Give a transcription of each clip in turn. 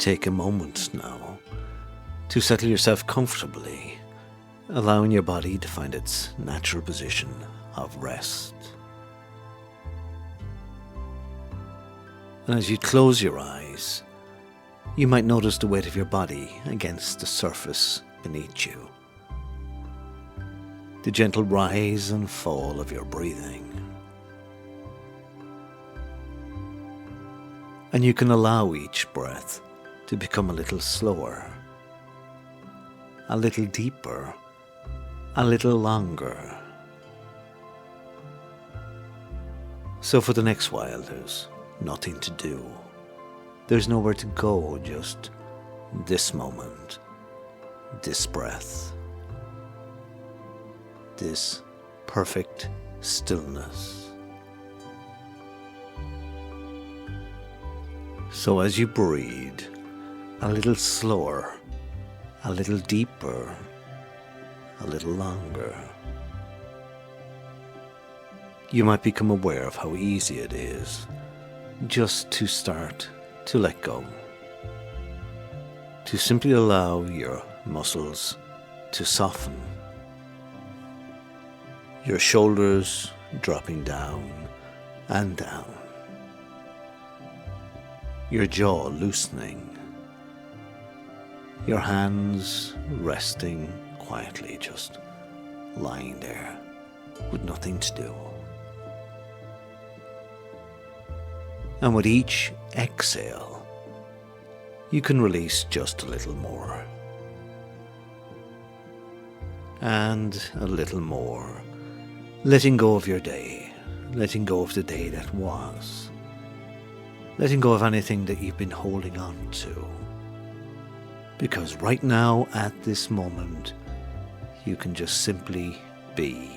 take a moment now to settle yourself comfortably, allowing your body to find its natural position of rest. And as you close your eyes, you might notice the weight of your body against the surface beneath you, the gentle rise and fall of your breathing. And you can allow each breath to become a little slower, a little deeper, a little longer. So for the next while, there's nothing to do. There's nowhere to go, just this moment, this breath, this perfect stillness. So as you breathe, a little slower, a little deeper, a little longer, you might become aware of how easy it is just to start to let go, to simply allow your muscles to soften, your shoulders dropping down and down, your jaw loosening, your hands resting quietly, just lying there with nothing to do. And with each exhale, you can release just a little more, and a little more, letting go of your day, letting go of the day that was, letting go of anything that you've been holding on to. Because right now, at this moment, you can just simply be.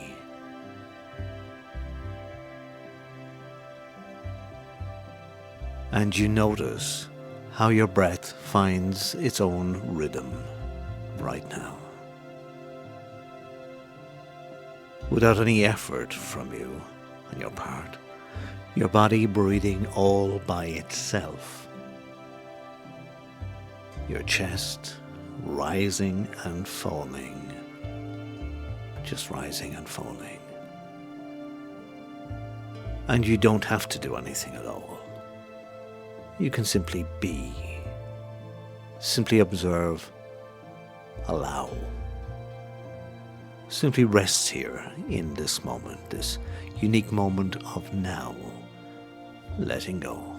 And you notice how your breath finds its own rhythm right now, without any effort from you on your part, your body breathing all by itself, your chest rising and falling, just rising and falling, and you don't have to do anything at all. You can simply be, simply observe, allow. Simply rest here in this moment, this unique moment of now, letting go.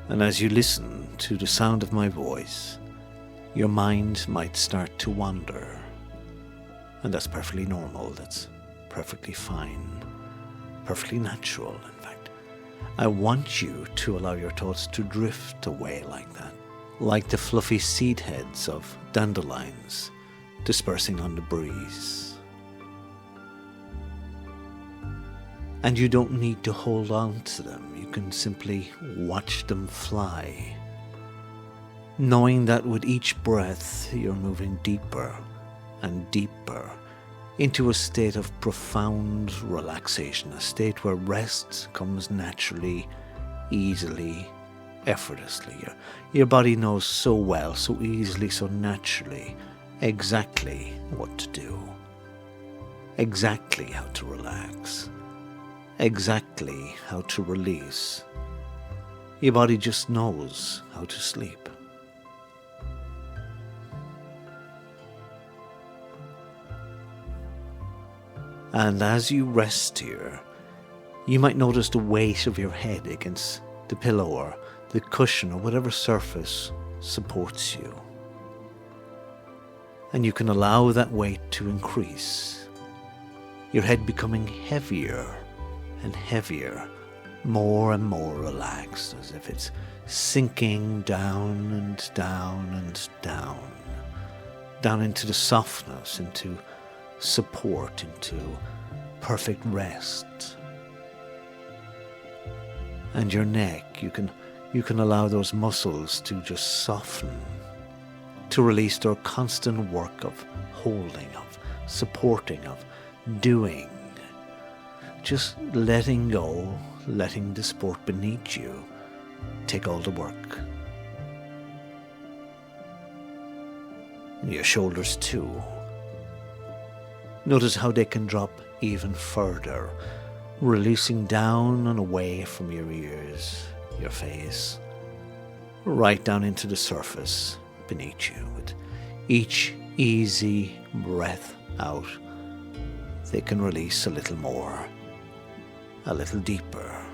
And as you listen to the sound of my voice, your mind might start to wander. And that's perfectly normal, that's perfectly fine, perfectly natural, in fact. I want you to allow your thoughts to drift away like that, like the fluffy seed heads of dandelions dispersing on the breeze. And you don't need to hold on to them, you can simply watch them fly, knowing that with each breath you're moving deeper and deeper into a state of profound relaxation, a state where rest comes naturally, easily, effortlessly. Your body knows so well, so easily, so naturally, exactly what to do, exactly how to relax, exactly how to release. Your body just knows how to sleep. And as you rest here, you might notice the weight of your head against the pillow or the cushion or whatever surface supports you. And you can allow that weight to increase, your head becoming heavier and heavier, more and more relaxed, as if it's sinking down and down and down, down into the softness, into support, into perfect rest. And your neck, you can allow those muscles to just soften, to release their constant work of holding, of supporting, of doing, just letting go, letting the support beneath you take all the work. Your shoulders too. Notice how they can drop even further, releasing down and away from your ears, your face, right down into the surface beneath you. With each easy breath out, they can release a little more, a little deeper,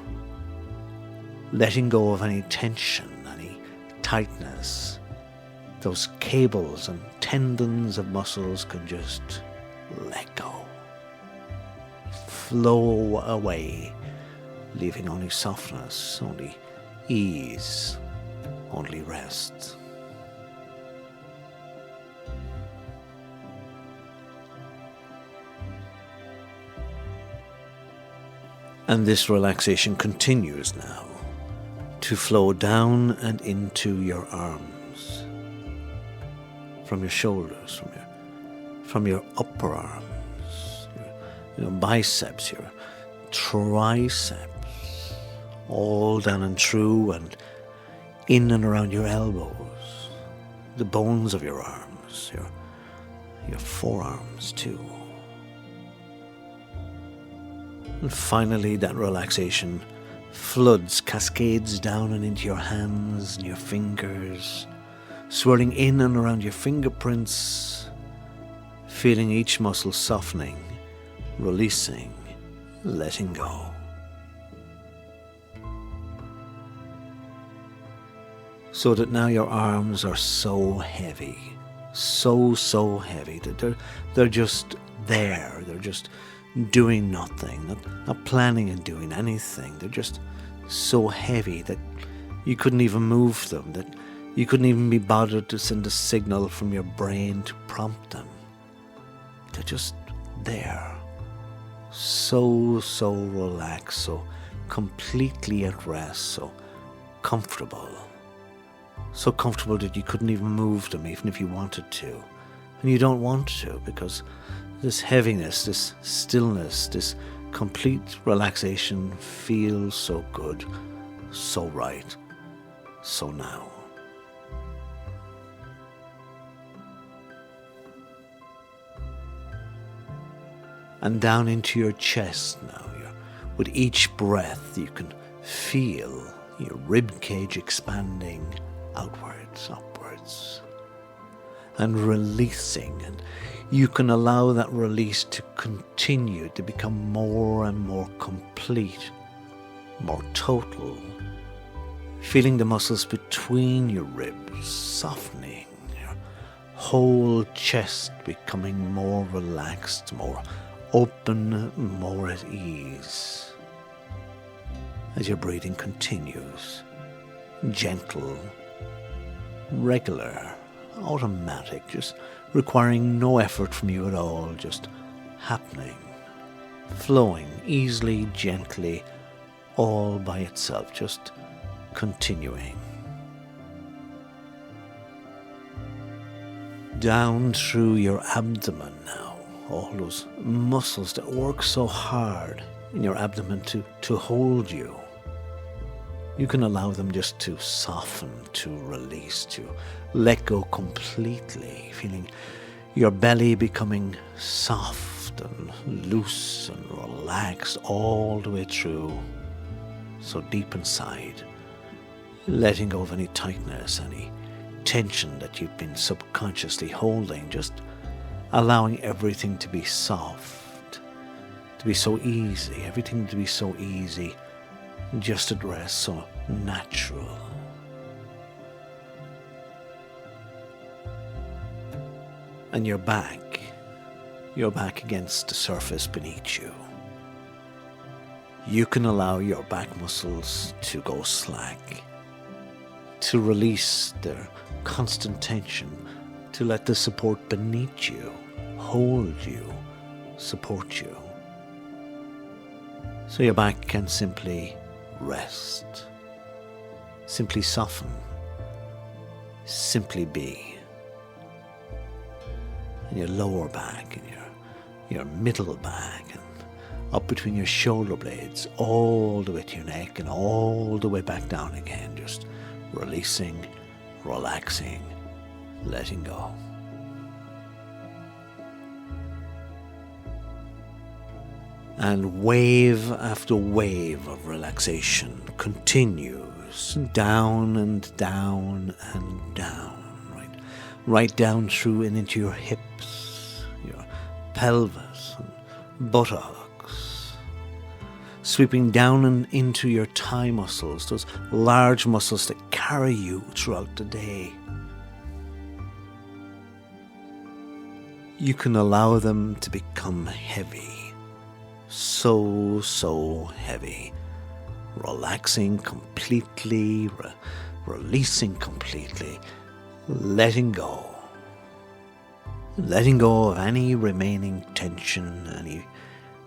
letting go of any tension, any tightness. Those cables and tendons of muscles can just let go, flow away, leaving only softness, only ease, only rest. And this relaxation continues now to flow down and into your arms, from your shoulders, from your upper arms, your biceps, your triceps, all down and through and in and around your elbows, the bones of your arms, your forearms too. And finally, that relaxation floods, cascades down and into your hands and your fingers, swirling in and around your fingerprints, feeling each muscle softening, releasing, letting go. So that now your arms are so heavy, so heavy that they're just there. They're just doing nothing, not planning and doing anything. They're just so heavy that you couldn't even move them, that you couldn't even be bothered to send a signal from your brain to prompt them. They're just there, so relaxed, so completely at rest, so comfortable that you couldn't even move them even if you wanted to. And you don't want to, because this heaviness, this stillness, this complete relaxation feels so good, so right, so now. And down into your chest now. With each breath, you can feel your rib cage expanding outwards, upwards, and releasing. And you can allow that release to continue to become more and more complete, more total, feeling the muscles between your ribs softening, your whole chest becoming more relaxed, more open, more at ease, as your breathing continues, gentle, regular, automatic, just requiring no effort from you at all, just happening, flowing easily, gently, all by itself, just continuing. Down through your abdomen now, all those muscles that work so hard in your abdomen to hold you. You can allow them just to soften, to release, to let go completely, feeling your belly becoming soft and loose and relaxed all the way through, so deep inside, letting go of any tightness, any tension that you've been subconsciously holding, just allowing everything to be soft, to be so easy, everything to be so easy, just at rest, so natural. And your back against the surface beneath you. You can allow your back muscles to go slack, to release their constant tension, to let the support beneath you hold you, support you. So your back can simply rest, simply soften, simply be. And your lower back and your middle back and up between your shoulder blades, all the way to your neck and all the way back down again, just releasing, relaxing, letting go. And wave after wave of relaxation continues down and down and down, right down through and into your hips, your pelvis and buttocks, sweeping down and into your thigh muscles, those large muscles that carry you throughout the day. You can allow them to become heavy. So heavy, relaxing completely, releasing completely, letting go of any remaining tension, any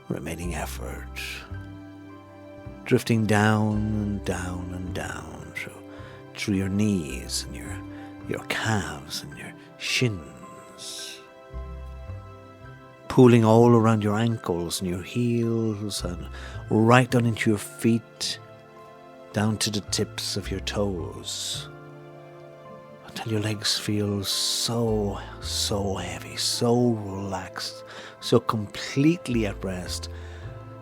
remaining effort, drifting down and down and down through your knees and your calves and your shins, pooling all around your ankles and your heels and right down into your feet, down to the tips of your toes, until your legs feel so heavy, so relaxed, so completely at rest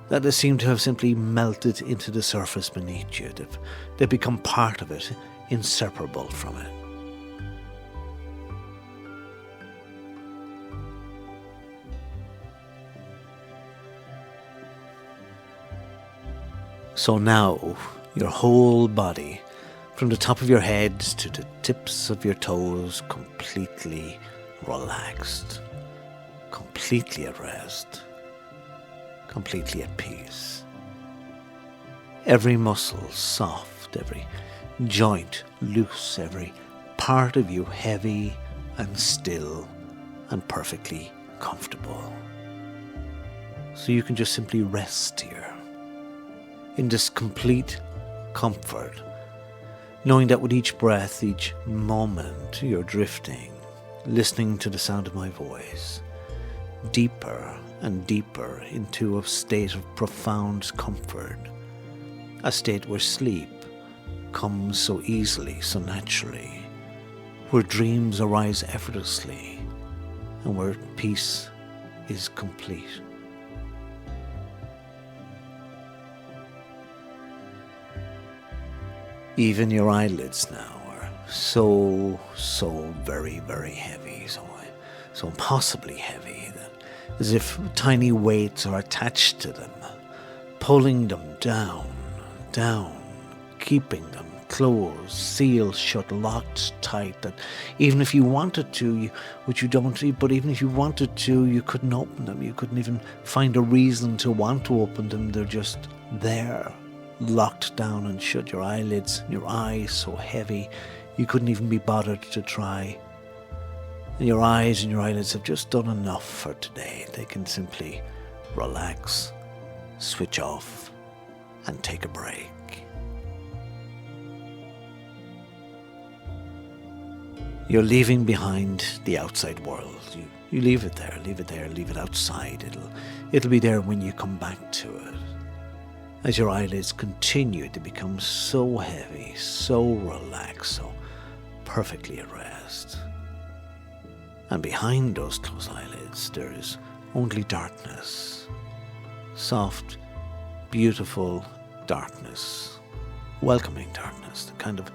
that they seem to have simply melted into the surface beneath you. They've become part of it, inseparable from it. So now, your whole body, from the top of your head to the tips of your toes, completely relaxed, completely at rest, completely at peace. Every muscle soft, every joint loose, every part of you heavy and still and perfectly comfortable. So you can just simply rest here, in this complete comfort, knowing that with each breath, each moment, you're drifting, listening to the sound of my voice, deeper and deeper into a state of profound comfort, a state where sleep comes so easily, so naturally, where dreams arise effortlessly, and where peace is complete. Even your eyelids now are so very heavy, so impossibly heavy, that as if tiny weights are attached to them, pulling them down, keeping them closed, sealed shut, locked tight, that even if you wanted to, but even if you wanted to, you couldn't open them. You couldn't even find a reason to want to open them. They're just there, locked down and shut. Your eyelids, your eyes so heavy, you couldn't even be bothered to try. And your eyes and your eyelids have just done enough for today. They can simply relax, switch off, and take a break. You're leaving behind the outside world. You leave it there, leave it outside. It'll be there when you come back to it. As your eyelids continue to become so heavy, so relaxed, so perfectly at rest. And behind those closed eyelids, there is only darkness. Soft, beautiful darkness. Welcoming darkness, the kind of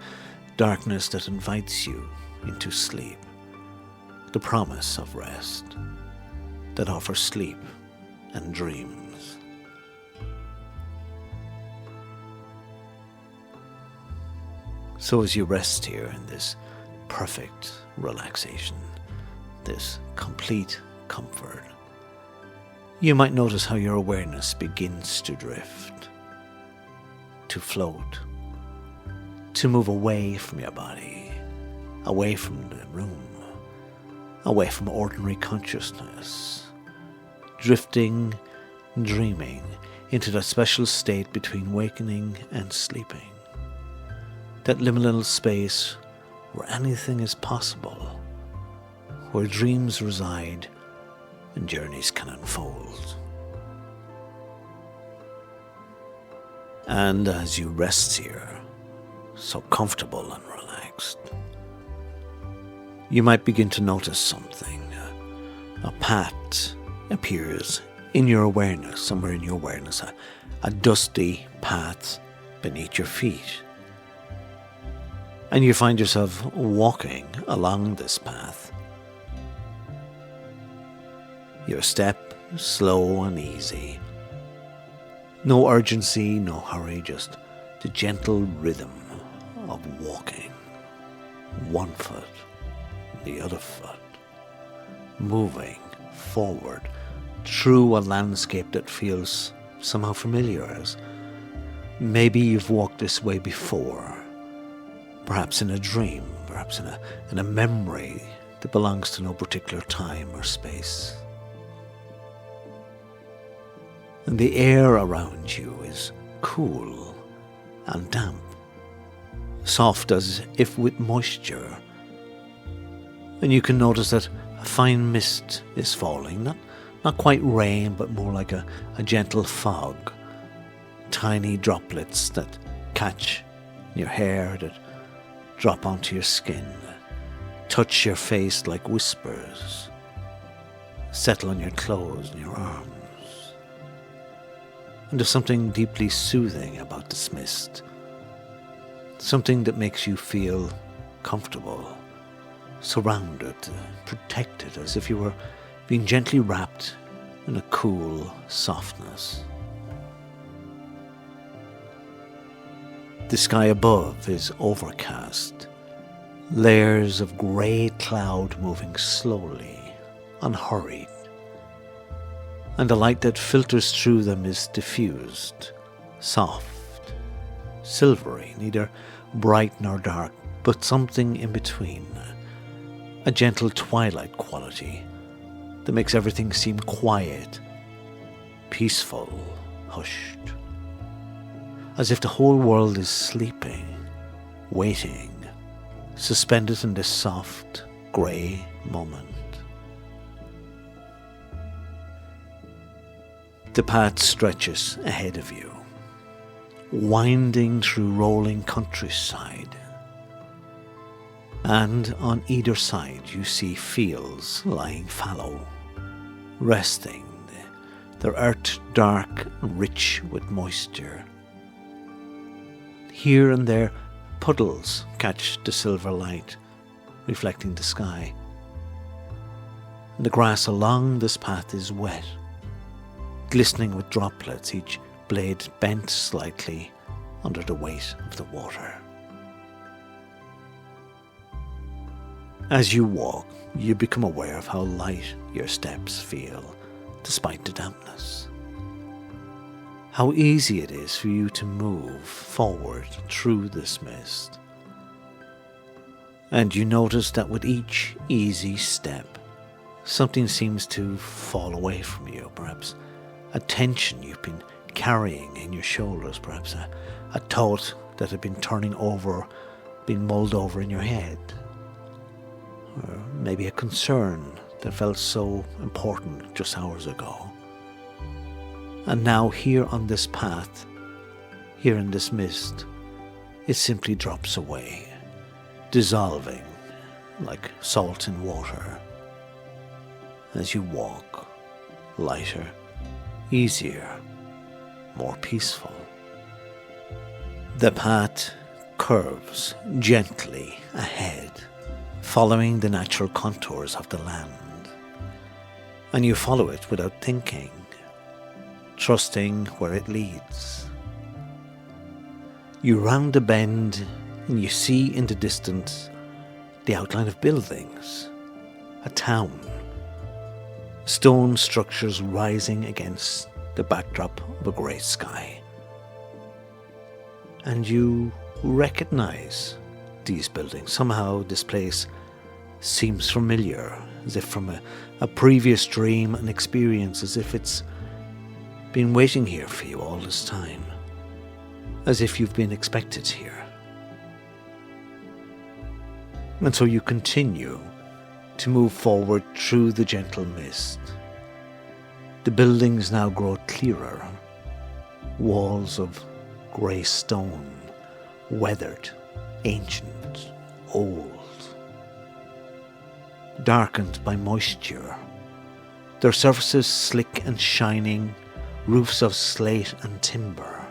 darkness that invites you into sleep. The promise of rest that offers sleep and dreams. So as you rest here in this perfect relaxation, this complete comfort, you might notice how your awareness begins to drift, to float, to move away from your body, away from the room, away from ordinary consciousness, drifting, dreaming into that special state between wakening and sleeping, that liminal space where anything is possible, where dreams reside and journeys can unfold. And as you rest here, so comfortable and relaxed, you might begin to notice something. A path appears in your awareness, somewhere in your awareness, a dusty path beneath your feet. And you find yourself walking along this path. Your step slow and easy. No urgency, no hurry, just the gentle rhythm of walking. One foot, the other foot, moving forward through a landscape that feels somehow familiar, as maybe you've walked this way before, perhaps in a dream, perhaps in a memory that belongs to no particular time or space. And the air around you is cool and damp, soft as if with moisture. And you can notice that a fine mist is falling, not quite rain, but more like a gentle fog. Tiny droplets that catch your hair, that drop onto your skin, touch your face like whispers, settle on your clothes and your arms. And there's something deeply soothing about this mist, something that makes you feel comfortable, surrounded, protected, as if you were being gently wrapped in a cool softness. The sky above is overcast, layers of grey cloud moving slowly, unhurried, and the light that filters through them is diffused, soft, silvery, neither bright nor dark, but something in between, a gentle twilight quality that makes everything seem quiet, peaceful, hushed, as if the whole world is sleeping, waiting, suspended in this soft, grey moment. The path stretches ahead of you, winding through rolling countryside, and on either side you see fields lying fallow, resting, their earth dark and rich with moisture. Here and there puddles catch the silver light, reflecting the sky, and the grass along this path is wet, glistening with droplets, each blade bent slightly under the weight of the water. As you walk, you become aware of how light your steps feel, despite the dampness. How easy it is for you to move forward through this mist. And you notice that with each easy step, something seems to fall away from you, perhaps a tension you've been carrying in your shoulders, perhaps a thought that had been turning over, being mulled over in your head, or maybe a concern that felt so important just hours ago. And now here on this path, here in this mist, it simply drops away, dissolving like salt in water as you walk, lighter, easier, more peaceful. The path curves gently ahead, following the natural contours of the land, and you follow it without thinking, trusting where it leads. You round a bend and you see in the distance the outline of buildings, a town, stone structures rising against the backdrop of a grey sky. And you recognize these buildings. Somehow this place seems familiar, as if from a previous dream and experience, as if it's been waiting here for you all this time, as if you've been expected here. And so you continue to move forward through the gentle mist. The buildings now grow clearer, walls of grey stone, weathered, ancient, old. Darkened by moisture, their surfaces slick and shining, roofs of slate and timber.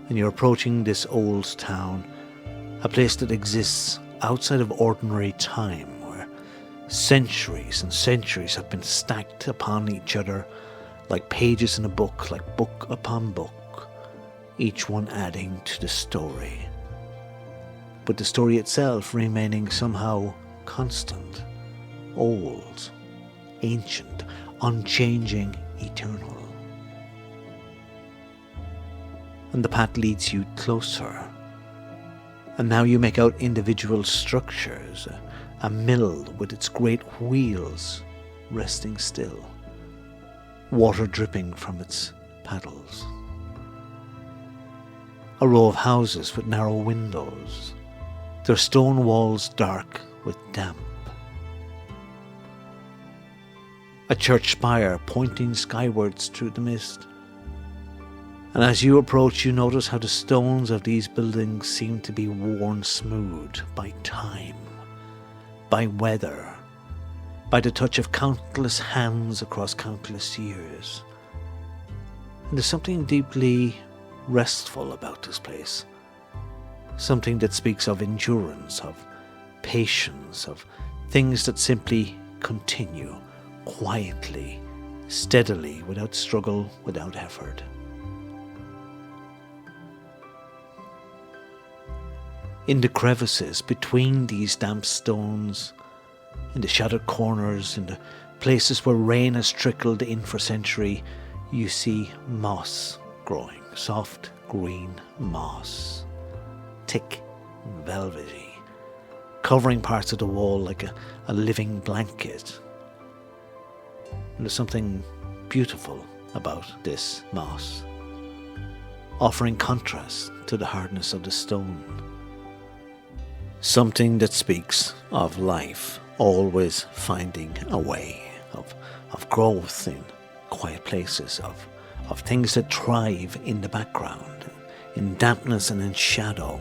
And you're approaching this old town, a place that exists outside of ordinary time, where centuries and centuries have been stacked upon each other like pages in a book, like book upon book, each one adding to the story, but the story itself remaining somehow constant, old, ancient, unchanging, eternal. And the path leads you closer, and now you make out individual structures, a mill with its great wheels resting still, water dripping from its paddles. A row of houses with narrow windows, their stone walls dark with damp. A church spire pointing skywards through the mist. And as you approach, you notice how the stones of these buildings seem to be worn smooth by time, by weather, by the touch of countless hands across countless years. And there's something deeply restful about this place. Something that speaks of endurance, of patience, of things that simply continue quietly, steadily, without struggle, without effort. In the crevices between these damp stones, in the shattered corners, in the places where rain has trickled in for centuries, you see moss growing, soft green moss, thick and velvety, covering parts of the wall like a living blanket. And there's something beautiful about this moss, offering contrast to the hardness of the stone. Something that speaks of life always finding a way, of growth in quiet places, of things that thrive in the background, in dampness and in shadow,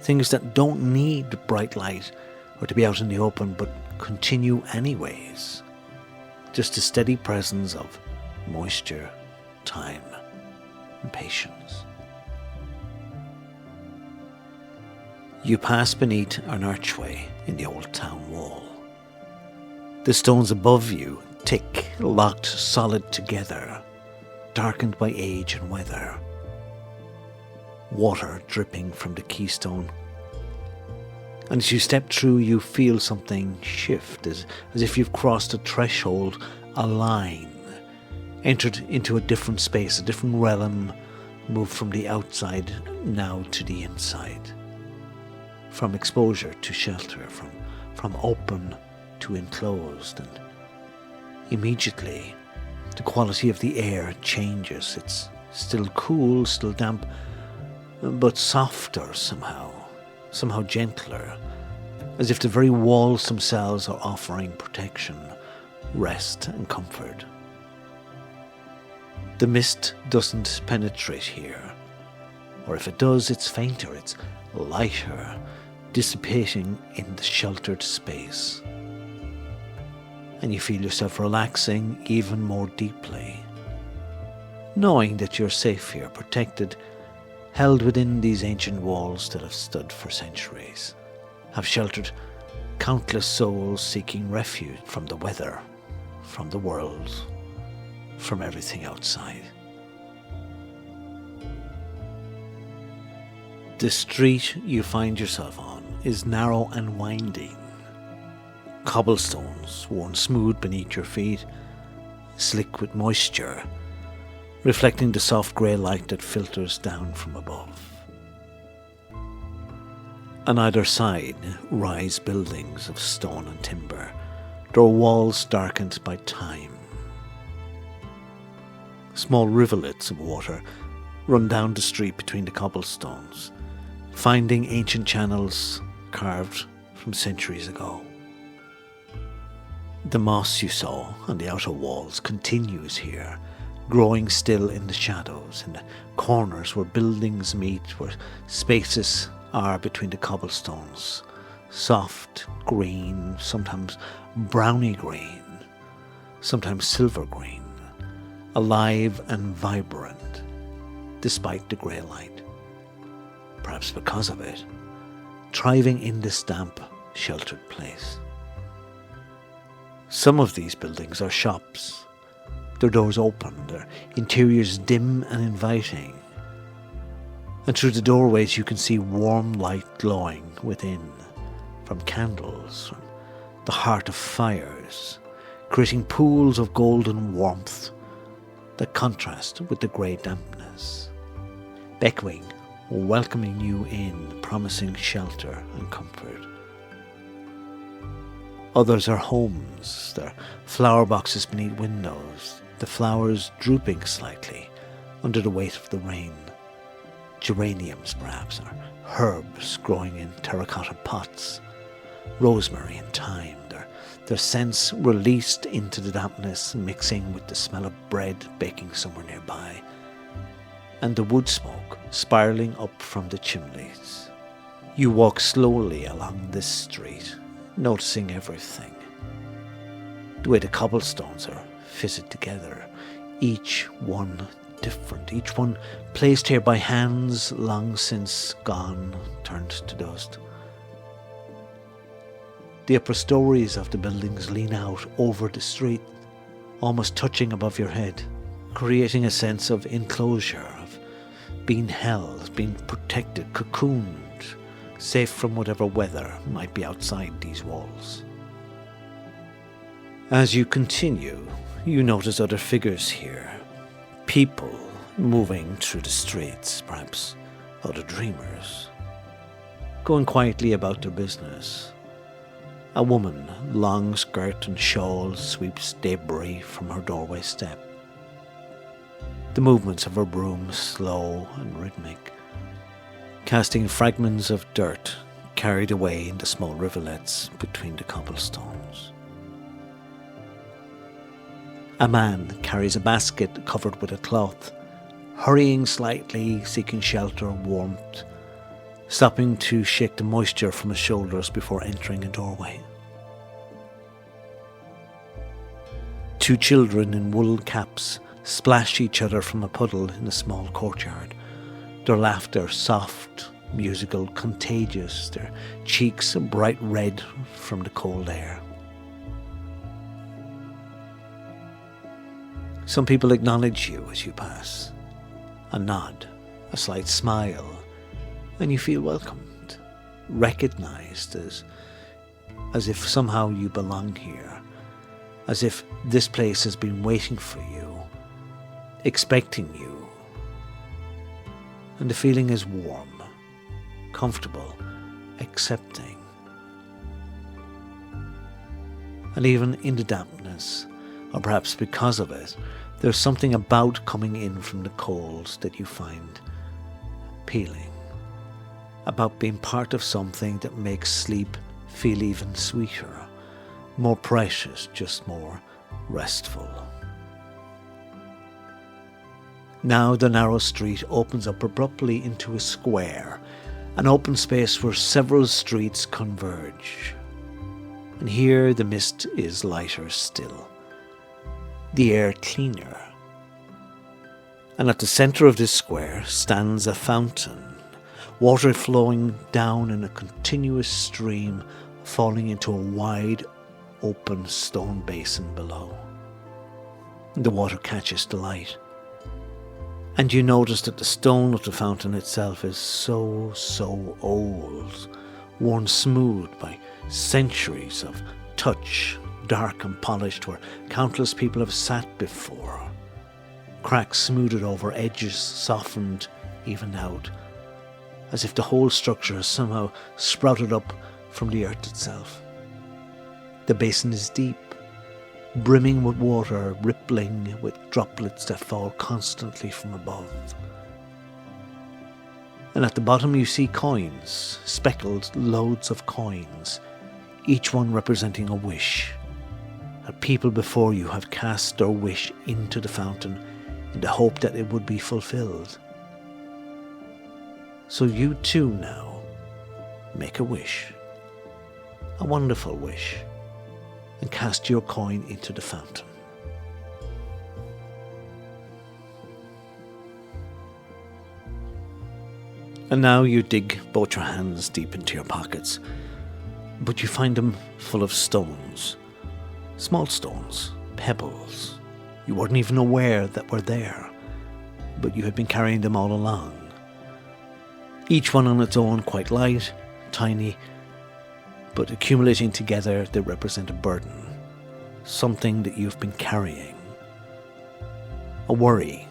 things that don't need bright light or to be out in the open but continue anyways. Just a steady presence of moisture, time, and patience. You pass beneath an archway in the old town wall. The stones above you, thick, locked solid together, darkened by age and weather. Water dripping from the keystone. And as you step through, you feel something shift, as if you've crossed a threshold, a line, entered into a different space, a different realm, moved from the outside now to the inside. From exposure to shelter, from open to enclosed, and immediately the quality of the air changes. It's still cool, still damp, but softer somehow gentler, as if the very walls themselves are offering protection, rest and comfort. The mist doesn't penetrate here, or if it does, it's fainter, it's lighter, dissipating in the sheltered space. And you feel yourself relaxing even more deeply, knowing that you're safe here, protected, held within these ancient walls that have stood for centuries, have sheltered countless souls seeking refuge from the weather, from the world, from everything outside. The street you find yourself on is narrow and winding. Cobblestones worn smooth beneath your feet, slick with moisture, reflecting the soft grey light that filters down from above. On either side rise buildings of stone and timber, their walls darkened by time. Small rivulets of water run down the street between the cobblestones, finding ancient channels carved from centuries ago. The moss you saw on the outer walls continues here, growing still in the shadows, in the corners where buildings meet, where spaces are between the cobblestones. Soft green, sometimes browny green, sometimes silver green, alive and vibrant, despite the grey light. Perhaps because of it, thriving in this damp, sheltered place. Some of these buildings are shops, their doors open, their interiors dim and inviting, and through the doorways you can see warm light glowing within, from candles, from the heart of fires, creating pools of golden warmth that contrast with the grey dampness, beckoning or welcoming you in, promising shelter and comfort. Others are homes, their flower boxes beneath windows, the flowers drooping slightly under the weight of the rain. Geraniums, perhaps, or herbs growing in terracotta pots, rosemary and thyme, their scents released into the dampness, mixing with the smell of bread baking somewhere nearby, and the wood smoke spiralling up from the chimneys. You walk slowly along this street, noticing everything. The way the cobblestones are fitted together, each one different, each one placed here by hands long since gone, turned to dust. The upper stories of the buildings lean out over the street, almost touching above your head, creating a sense of enclosure, of being held, being protected, cocooned, safe from whatever weather might be outside these walls. As you continue, you notice other figures here, people moving through the streets, perhaps other dreamers, going quietly about their business. A woman, long skirt and shawl, sweeps debris from her doorway step. The movements of her broom slow and rhythmic, casting fragments of dirt carried away into small rivulets between the cobblestones. A man carries a basket covered with a cloth, hurrying slightly, seeking shelter and warmth, stopping to shake the moisture from his shoulders before entering a doorway. Two children in wool caps splash each other from a puddle in a small courtyard, their laughter soft, musical, contagious, their cheeks bright red from the cold air. Some people acknowledge you as you pass, a nod, a slight smile, and you feel welcomed, recognized as if somehow you belong here, as if this place has been waiting for you, expecting you. And the feeling is warm, comfortable, accepting. And even in the dampness, or perhaps because of it, there's something about coming in from the cold that you find appealing, about being part of something that makes sleep feel even sweeter, more precious, just more restful. Now the narrow street opens up abruptly into a square, an open space where several streets converge. And here the mist is lighter still, the air cleaner. And at the centre of this square stands a fountain, water flowing down in a continuous stream, falling into a wide open stone basin below. The water catches the light, and you notice that the stone of the fountain itself is so old, worn smooth by centuries of touch, dark and polished, where countless people have sat before. Cracks smoothed over, edges softened, evened out, as if the whole structure has somehow sprouted up from the earth itself. The basin is deep, brimming with water, rippling with droplets that fall constantly from above. And at the bottom you see coins, speckled loads of coins, each one representing a wish. That people before you have cast their wish into the fountain, in the hope that it would be fulfilled. So you too now make a wish, a wonderful wish, and cast your coin into the fountain. And now you dig both your hands deep into your pockets, but you find them full of stones, small stones, pebbles. You weren't even aware that were there, but you had been carrying them all along. Each one on its own quite light, tiny, but accumulating together they represent a burden, something that you've been carrying. A worry,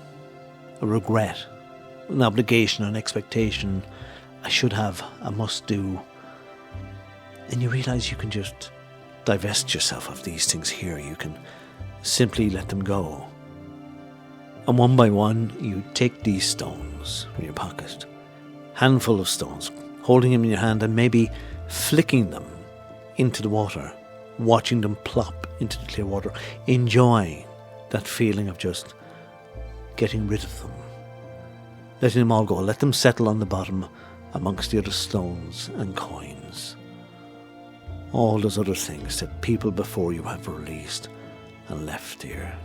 a regret, an obligation, an expectation. I should have, I must do. And you realize you can just divest yourself of these things here. You can simply let them go. And one by one, you take these stones from your pocket, handful of stones, holding them in your hand and maybe flicking them into the water, watching them plop into the clear water, enjoying that feeling of just getting rid of them. Letting them all go, let them settle on the bottom amongst the other stones and coins. All those other things that people before you have released and left here.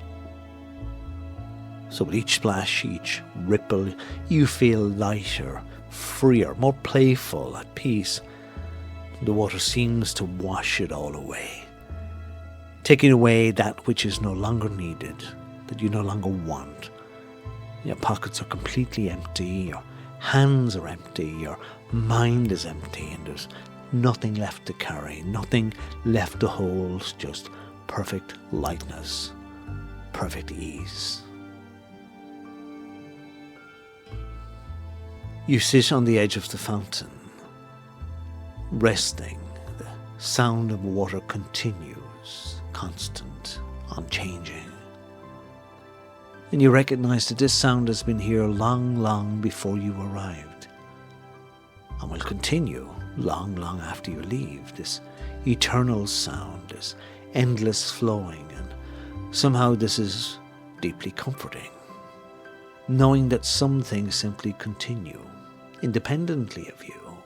So with each splash, each ripple, you feel lighter, freer, more playful, at peace. The water seems to wash it all away, taking away that which is no longer needed, that you no longer want. Your pockets are completely empty, your hands are empty, your mind is empty, and there's nothing left to carry, nothing left to hold, just perfect lightness, perfect ease. You sit on the edge of the fountain, resting. The sound of water continues, constant, unchanging. And you recognize that this sound has been here long, long before you arrived, and will continue long, long after you leave. This eternal sound, this endless flowing, and somehow this is deeply comforting, knowing that some things simply continue independently of you,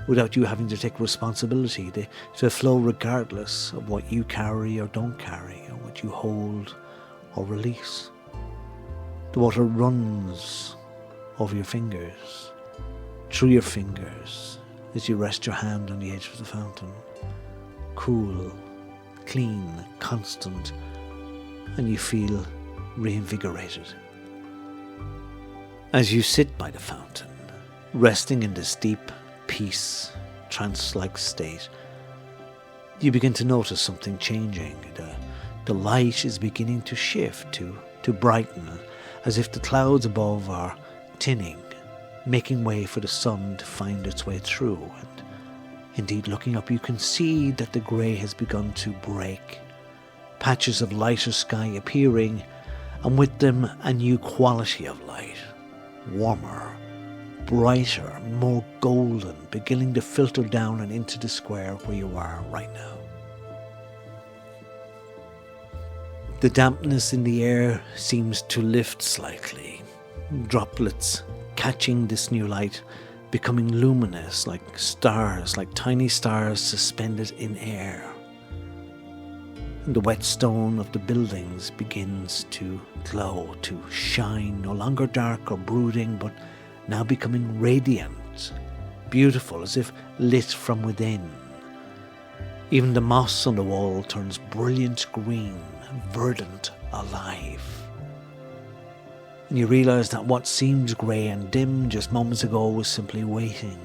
without you having to take responsibility. They flow regardless of what you carry or don't carry, or what you hold or release. The water runs over your fingers, through your fingers, as you rest your hand on the edge of the fountain. Cool, clean, constant, and you feel reinvigorated. As you sit by the fountain, resting in this deep peace, trance-like state, you begin to notice something changing. The light is beginning to shift, to brighten, as if the clouds above are tinning, making way for the sun to find its way through. And indeed, looking up, you can see that the grey has begun to break, patches of lighter sky appearing, and with them a new quality of light, warmer, brighter, more golden, beginning to filter down and into the square where you are right now. The dampness in the air seems to lift slightly, droplets catching this new light, becoming luminous like stars, like tiny stars suspended in air. The wet stone of the buildings begins to glow, to shine, no longer dark or brooding, but now becoming radiant, beautiful, as if lit from within. Even the moss on the wall turns brilliant green, verdant, alive. And you realise that what seems grey and dim just moments ago was simply waiting,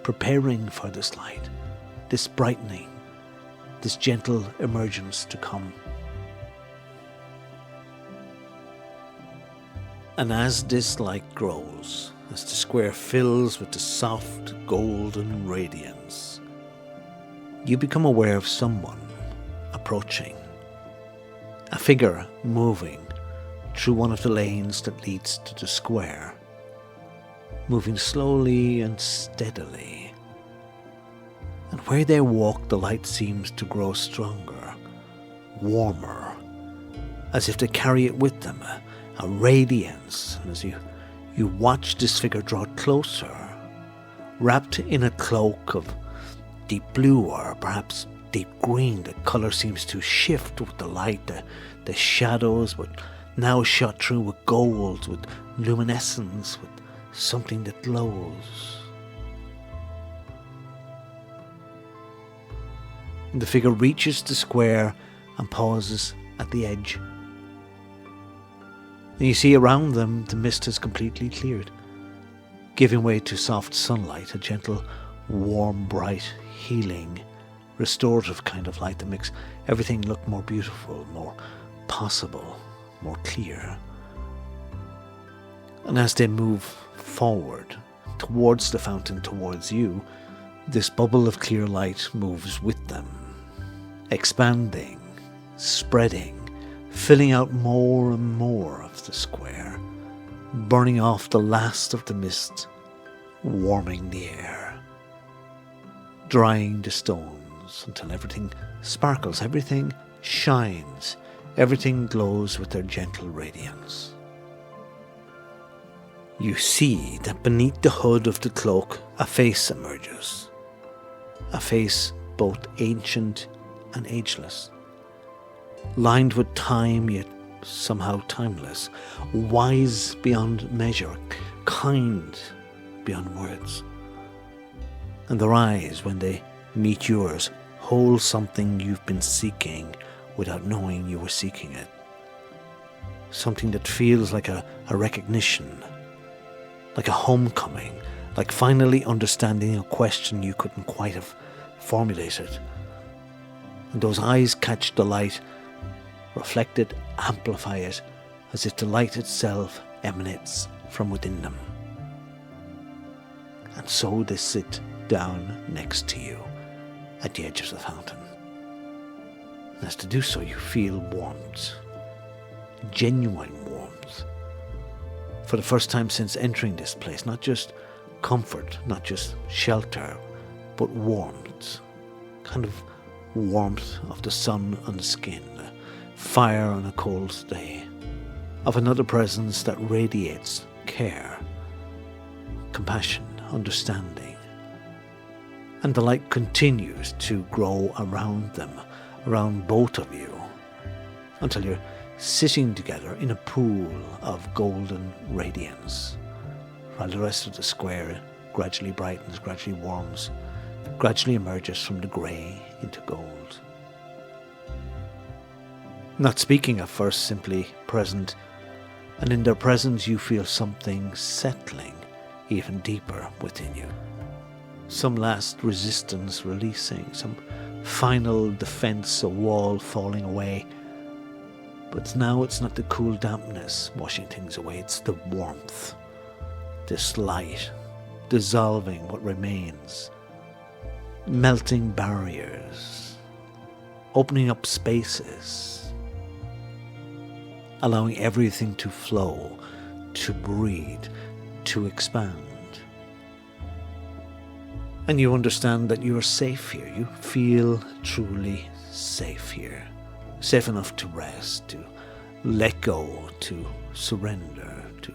preparing for this light, this brightening, this gentle emergence to come. And as this light grows, as the square fills with the soft golden radiance, you become aware of someone approaching. A figure moving through one of the lanes that leads to the square, moving slowly and steadily. And where they walk, the light seems to grow stronger, warmer, as if they carry it with them, a radiance. And as you watch this figure draw closer, wrapped in a cloak of deep blue or perhaps deep green, the colour seems to shift with the light, the shadows, but now shot through with gold, with luminescence, with something that glows. The figure reaches the square and pauses at the edge. And you see around them the mist has completely cleared, giving way to soft sunlight, a gentle, warm, bright, healing, restorative kind of light that makes everything look more beautiful, more possible, more clear. And as they move forward towards the fountain, towards you, this bubble of clear light moves with them, expanding, spreading, filling out more and more of the square, burning off the last of the mist, warming the air, drying the stones until everything sparkles, everything shines, everything glows with their gentle radiance. You see that beneath the hood of the cloak a face emerges, a face both ancient and ageless, lined with time yet somehow timeless, wise beyond measure, kind beyond words. And their eyes, when they meet yours, hold something you've been seeking without knowing you were seeking it. Something that feels like a recognition, like a homecoming, like finally understanding a question you couldn't quite have formulated. And those eyes catch the light, reflect it, amplify it, as if the light itself emanates from within them. And so they sit down next to you at the edge of the fountain. And as they do so, you feel warmth, genuine warmth. For the first time since entering this place, not just comfort, not just shelter, but warmth. Kind of warmth of the sun on the skin, fire on a cold day, of another presence that radiates care, compassion, understanding. And the light continues to grow around them, around both of you, until you're sitting together in a pool of golden radiance, while the rest of the square gradually brightens, gradually warms, gradually emerges from the grey into gold. Not speaking at first, simply present, and in their presence you feel something settling even deeper within you. Some last resistance releasing, some final defense, a wall falling away. But now it's not the cool dampness washing things away, it's the warmth, this light dissolving what remains, melting barriers, opening up spaces, allowing everything to flow, to breathe, to expand. And you understand that you are safe here. You feel truly safe here. Safe enough to rest, to let go, to surrender, to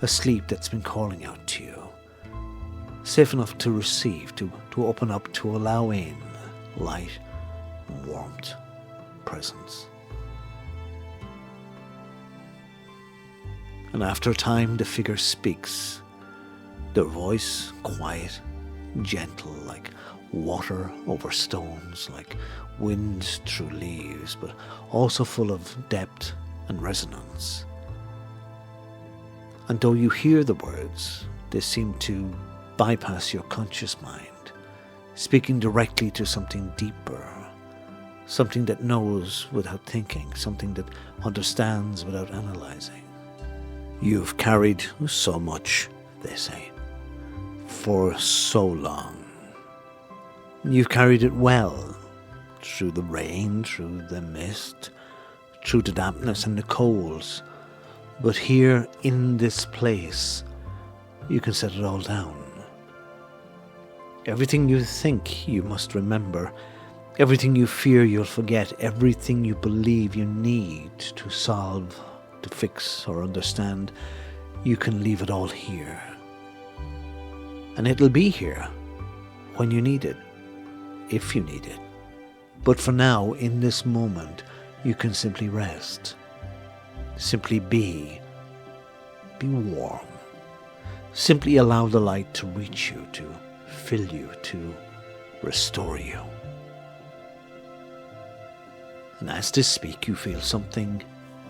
a sleep that's been calling out to you. Safe enough to receive, to open up, to allow in light, warmth, presence. And after a time, the figure speaks, their voice quiet, gentle, like water over stones, like wind through leaves, but also full of depth and resonance. And though you hear the words, they seem to bypass your conscious mind, speaking directly to something deeper, something that knows without thinking, something that understands without analyzing. You've carried so much, they say, for so long. You've carried it well, through the rain, through the mist, through the dampness and the colds. But here in this place, you can set it all down. Everything you think you must remember, everything you fear you'll forget, everything you believe you need to solve to fix or understand, you can leave it all here. And it'll be here when you need it, if you need it. But for now, in this moment, you can simply rest. Simply be. Be warm. Simply allow the light to reach you, to fill you, to restore you. And as they speak, you feel something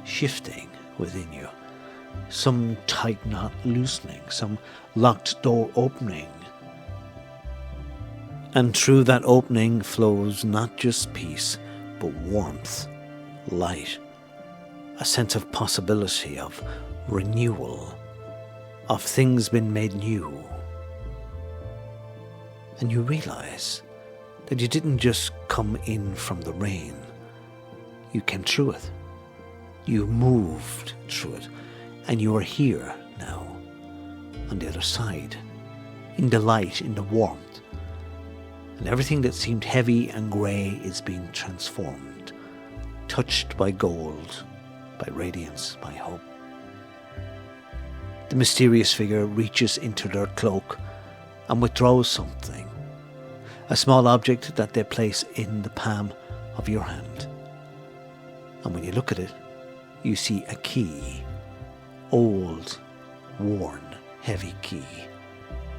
shifting within you. Some tight knot loosening, some locked door opening. And through that opening flows not just peace, but warmth, light, a sense of possibility, of renewal, of things being made new. And you realize that you didn't just come in from the rain. You came through it. You moved through it. And you are here now, on the other side, in the light, in the warmth. And everything that seemed heavy and grey is being transformed, touched by gold, by radiance, by hope. The mysterious figure reaches into their cloak and withdraws something, a small object that they place in the palm of your hand. And when you look at it, you see a key, old, worn, heavy key,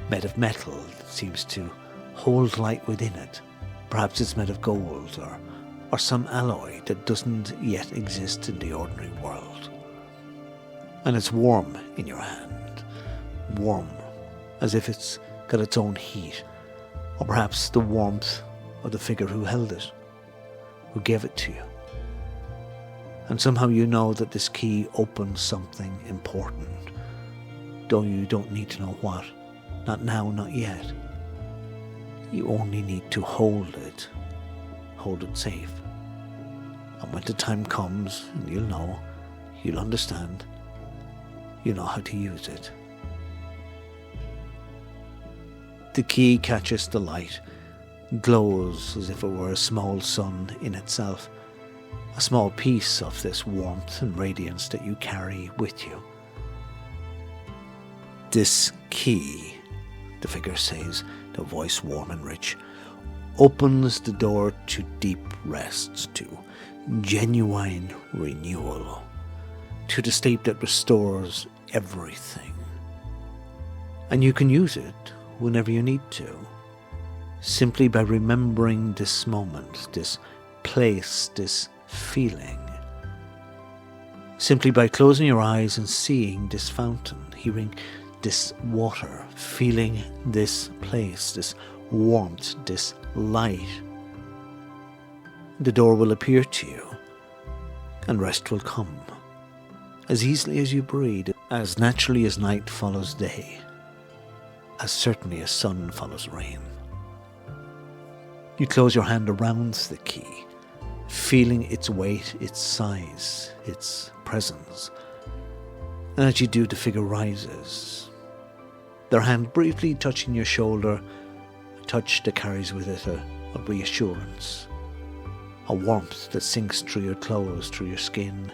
made of metal that seems to hold light within it. Perhaps it's made of gold or some alloy that doesn't yet exist in the ordinary world. And it's warm in your hand, warm as if it's got its own heat, or perhaps the warmth of the figure who held it, who gave it to you. And somehow you know that this key opens something important, though you don't need to know what, not now, not yet. You only need to hold it safe. And when the time comes, and you'll understand, you know how to use it. The key catches the light, glows as if it were a small sun in itself, a small piece of this warmth and radiance that you carry with you. This key, the figure says, the voice warm and rich, opens the door to deep rest, to genuine renewal, to the state that restores everything. And you can use it whenever you need to, simply by remembering this moment, this place, this feeling. Simply by closing your eyes and seeing this fountain, hearing this water, feeling this place, this warmth, this light. The door will appear to you, and rest will come, as easily as you breathe, as naturally as night follows day, as certainly as sun follows rain. You close your hand around the key, feeling its weight, its size, its presence. And as you do, the figure rises, their hand briefly touching your shoulder, a touch that carries with it a reassurance, a warmth that sinks through your clothes, through your skin,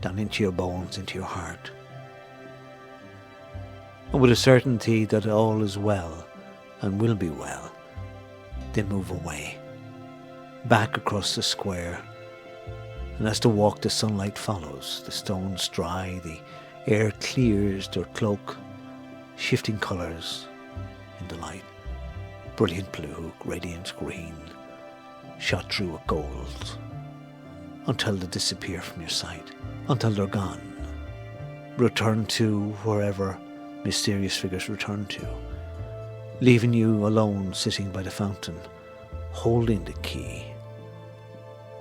down into your bones, into your heart. And with a certainty that all is well and will be well, they move away, back across the square. And as they walk, the sunlight follows, the stones dry, the air clears their cloak, shifting colours in the light. Brilliant blue, radiant green, shot through with gold, until they disappear from your sight, until they're gone. Return to wherever mysterious figures return to, leaving you alone sitting by the fountain, holding the key,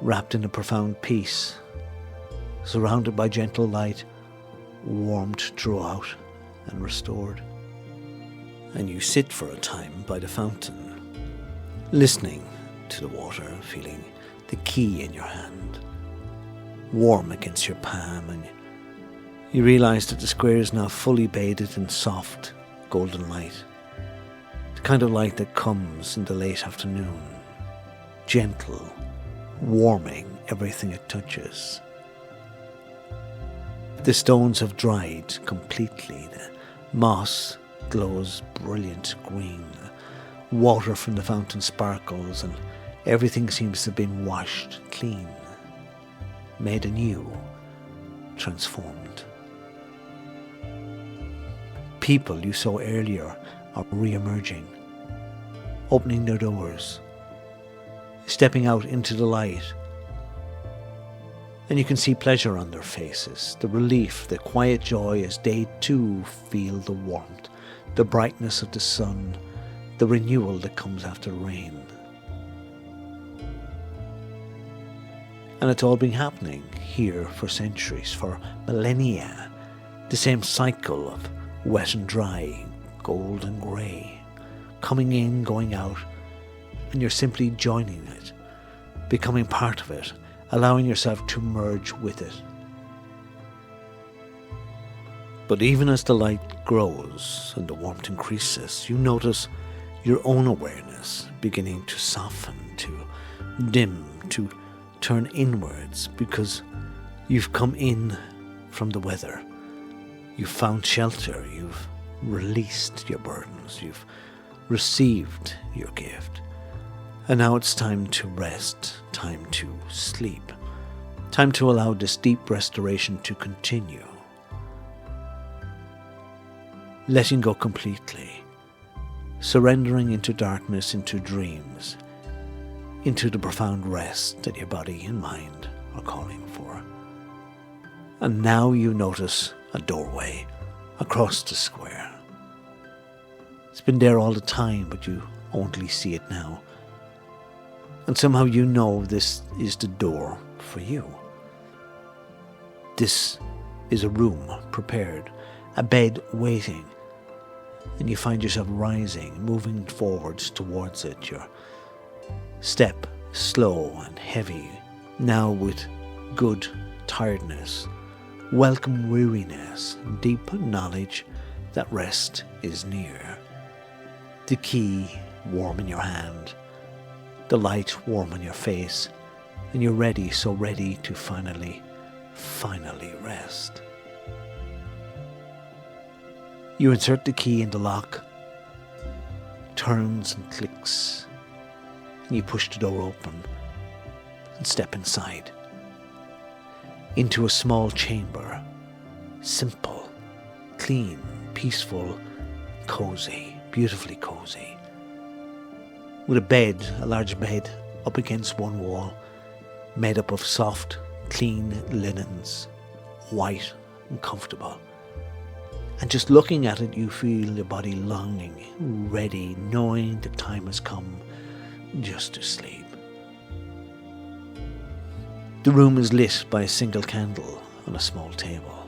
wrapped in a profound peace, surrounded by gentle light, warmed throughout and restored. And you sit for a time by the fountain, listening to the water, feeling the key in your hand, warm against your palm, and you realise that the square is now fully bathed in soft, golden light, the kind of light that comes in the late afternoon, gentle, warming everything it touches. The stones have dried completely. The moss glows brilliant green. Water from the fountain sparkles, and everything seems to have been washed clean, made anew, transformed. People you saw earlier are re-emerging, opening their doors, stepping out into the light. And you can see pleasure on their faces, the relief, the quiet joy as they too feel the warmth, the brightness of the sun, the renewal that comes after rain. And it's all been happening here for centuries, for millennia. The same cycle of wet and dry, gold and grey, coming in, going out, and you're simply joining it, becoming part of it, allowing yourself to merge with it. But even as the light grows and the warmth increases, you notice your own awareness beginning to soften, to dim, to turn inwards, because you've come in from the weather. You've found shelter, you've released your burdens, you've received your gift. And now it's time to rest, time to sleep, time to allow this deep restoration to continue. Letting go completely, surrendering into darkness, into dreams, into the profound rest that your body and mind are calling for. And now you notice a doorway across the square. It's been there all the time, but you only see it now. And somehow you know this is the door for you. This is a room prepared, a bed waiting, and you find yourself rising, moving forwards towards it, your step slow and heavy, now with good tiredness, welcome weariness, deep knowledge that rest is near. The key warm in your hand, the light warm on your face, and you're ready, so ready to finally rest. You insert the key in the lock, turns and clicks, and you push the door open and step inside into a small chamber, simple, clean, peaceful, cozy, beautifully cozy, with a large bed up against one wall, made up of soft, clean linens, white and comfortable. And just looking at it, you feel your body longing, ready, knowing the time has come just to sleep. The room is lit by a single candle on a small table.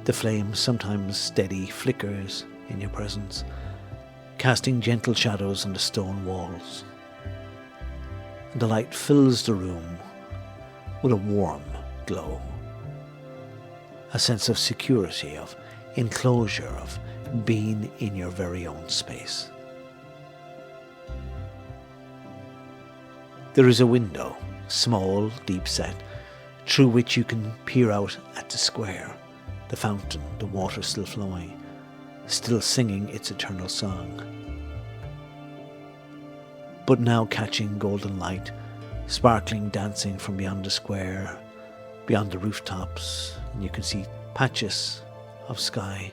The flame, sometimes steady, flickers in your presence, casting gentle shadows on the stone walls. And the light fills the room with a warm glow, a sense of security, of enclosure, of being in your very own space. There is a window, small, deep set, through which you can peer out at the square, the fountain, the water still flowing, still singing its eternal song. But now catching golden light, sparkling, dancing from beyond the square, beyond the rooftops, and you can see patches of sky.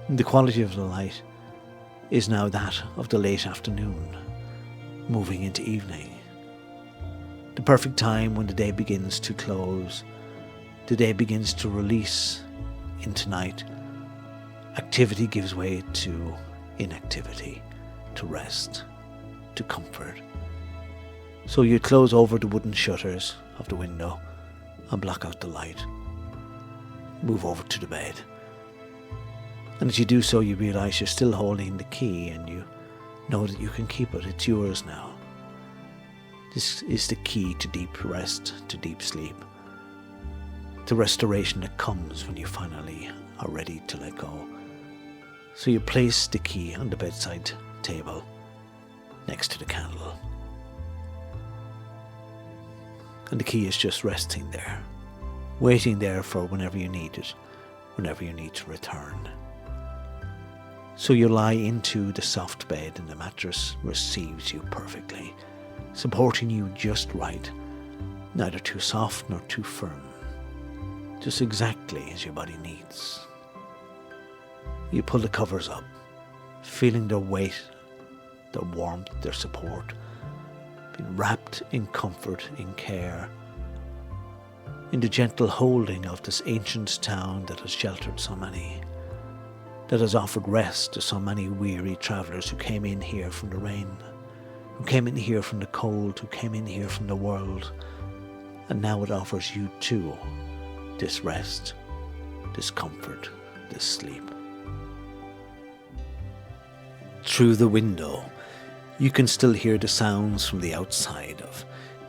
And the quality of the light is now that of the late afternoon, moving into evening. The perfect time when the day begins to close, the day begins to release into night. Activity gives way to inactivity, to rest, to comfort. So you close over the wooden shutters of the window and block out the light. Move over to the bed. And as you do so, you realize you're still holding the key, and you know that you can keep it. It's yours now. This is the key to deep rest, to deep sleep, the restoration that comes when you finally are ready to let go. So you place the key on the bedside table next to the candle. And the key is just resting there, waiting there for whenever you need it, whenever you need to return. So you lie into the soft bed and the mattress receives you perfectly, supporting you just right, neither too soft nor too firm, just exactly as your body needs. You pull the covers up, feeling their weight, their warmth, their support, being wrapped in comfort, in care, in the gentle holding of this ancient town that has sheltered so many, that has offered rest to so many weary travellers who came in here from the rain, who came in here from the cold, who came in here from the world, and now it offers you too this rest, this comfort, this sleep. Through the window, you can still hear the sounds from the outside of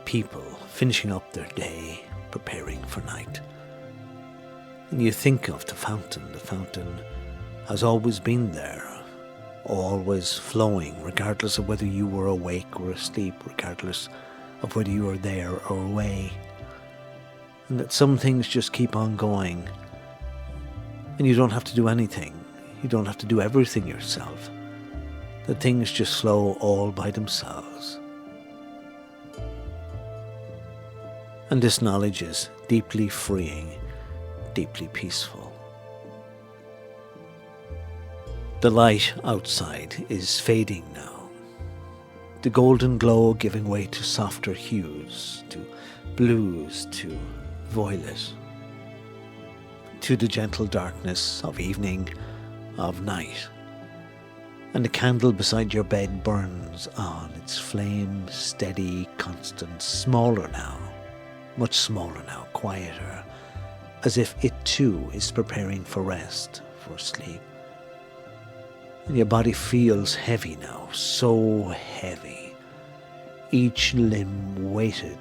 people finishing up their day, preparing for night. And you think of the fountain. The fountain has always been there, always flowing, regardless of whether you were awake or asleep, regardless of whether you were there or away. And that some things just keep on going, and you don't have to do anything. You don't have to do everything yourself. That things just flow all by themselves. And this knowledge is deeply freeing, deeply peaceful. The light outside is fading now. The golden glow giving way to softer hues, to blues, to violet, to the gentle darkness of evening, of night. And the candle beside your bed burns on, its flame steady, constant, smaller now, much smaller now, quieter, as if it too is preparing for rest, for sleep. And your body feels heavy now, so heavy, each limb weighted,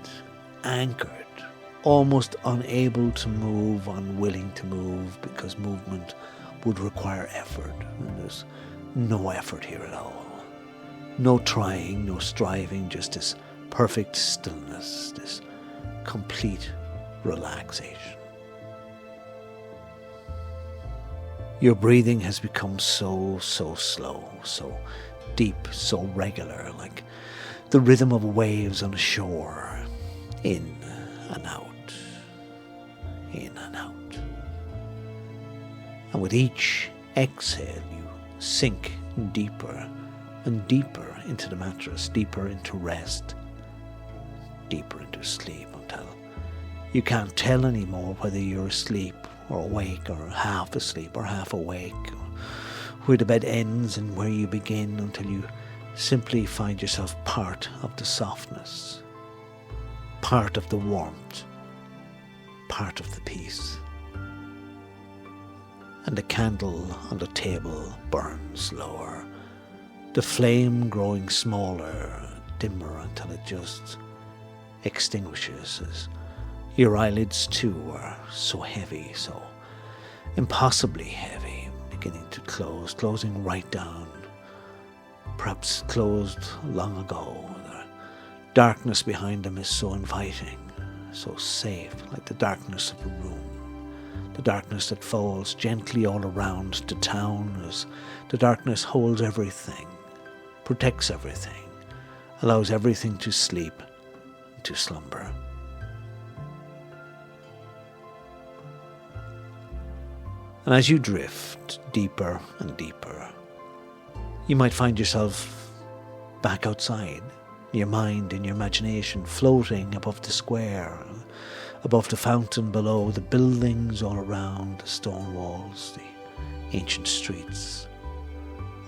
anchored, almost unable to move, unwilling to move, because movement would require effort, and there's no effort here at all. No trying, no striving, just this perfect stillness, this complete relaxation. Your breathing has become so slow, so deep, so regular, like the rhythm of waves on a shore, in and out, in and out. And with each exhale, you sink deeper and deeper into the mattress, deeper into rest, deeper into sleep, until you can't tell anymore whether you're asleep or awake, or half asleep or half awake, or where the bed ends and where you begin, until you simply find yourself part of the softness, part of the warmth, part of the peace. And the candle on the table burns lower, the flame growing smaller, dimmer, until it just extinguishes as your eyelids too are so heavy, so impossibly heavy, beginning to close, closing right down, perhaps closed long ago. The darkness behind them is so inviting, so safe, like the darkness of a room. The darkness that falls gently all around the town, as the darkness holds everything, protects everything, allows everything to sleep, to slumber. And as you drift deeper and deeper, you might find yourself back outside, your mind and your imagination floating above the square, above the fountain below, the buildings all around, the stone walls, the ancient streets.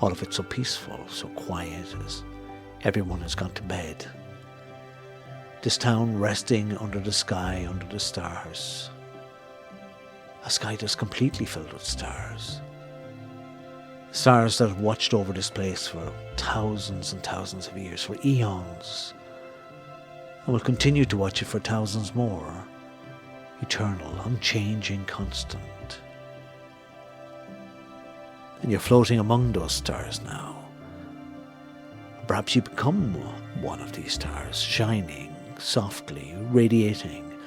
All of it so peaceful, so quiet, as everyone has gone to bed. This town resting under the sky, under the stars. A sky that's completely filled with stars. Stars that have watched over this place for thousands and thousands of years, for eons, and will continue to watch it for thousands more. Eternal, unchanging, constant. And you're floating among those stars now. Perhaps you become one of these stars, shining, softly, radiating,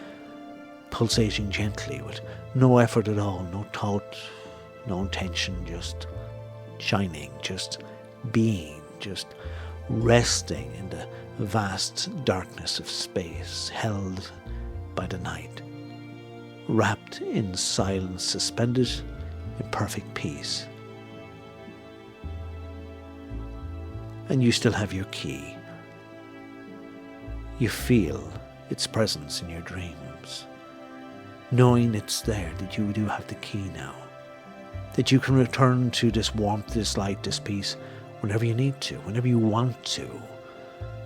pulsating gently with no effort at all, no thought, no intention, just shining, just being, just resting in the vast darkness of space, held by the night, wrapped in silence, suspended in perfect peace. And you still have your key. You feel its presence in your dreams, knowing it's there, that you do have the key now, that you can return to this warmth, this light, this peace whenever you need to, whenever you want to,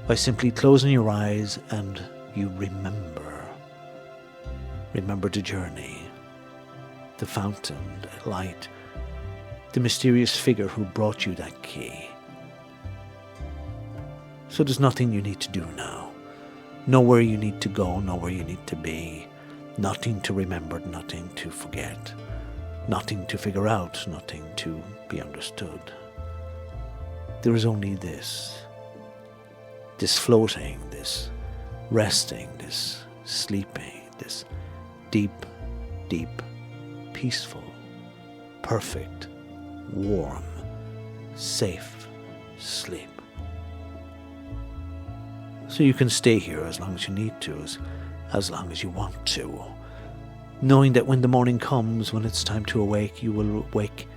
by simply closing your eyes and you remember the journey, the fountain, the light, the mysterious figure who brought you that key. So there's nothing you need to do now. Nowhere you need to go, nowhere you need to be. Nothing to remember, nothing to forget. Nothing to figure out, nothing to be understood. There is only this floating, this resting, this sleeping, this deep, deep, peaceful, perfect, warm, safe sleep. So you can stay here as long as you need to, as long as you want to, knowing that when the morning comes, when it's time to awake, you will wake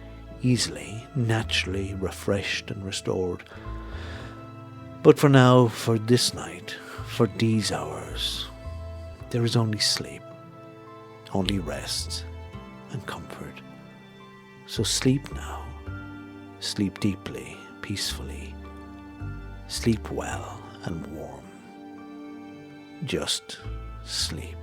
easily, naturally, refreshed and restored. But for now, for this night, for these hours, there is only sleep, only rest and comfort. So sleep now, sleep deeply, peacefully, sleep well and warm. Just sleep.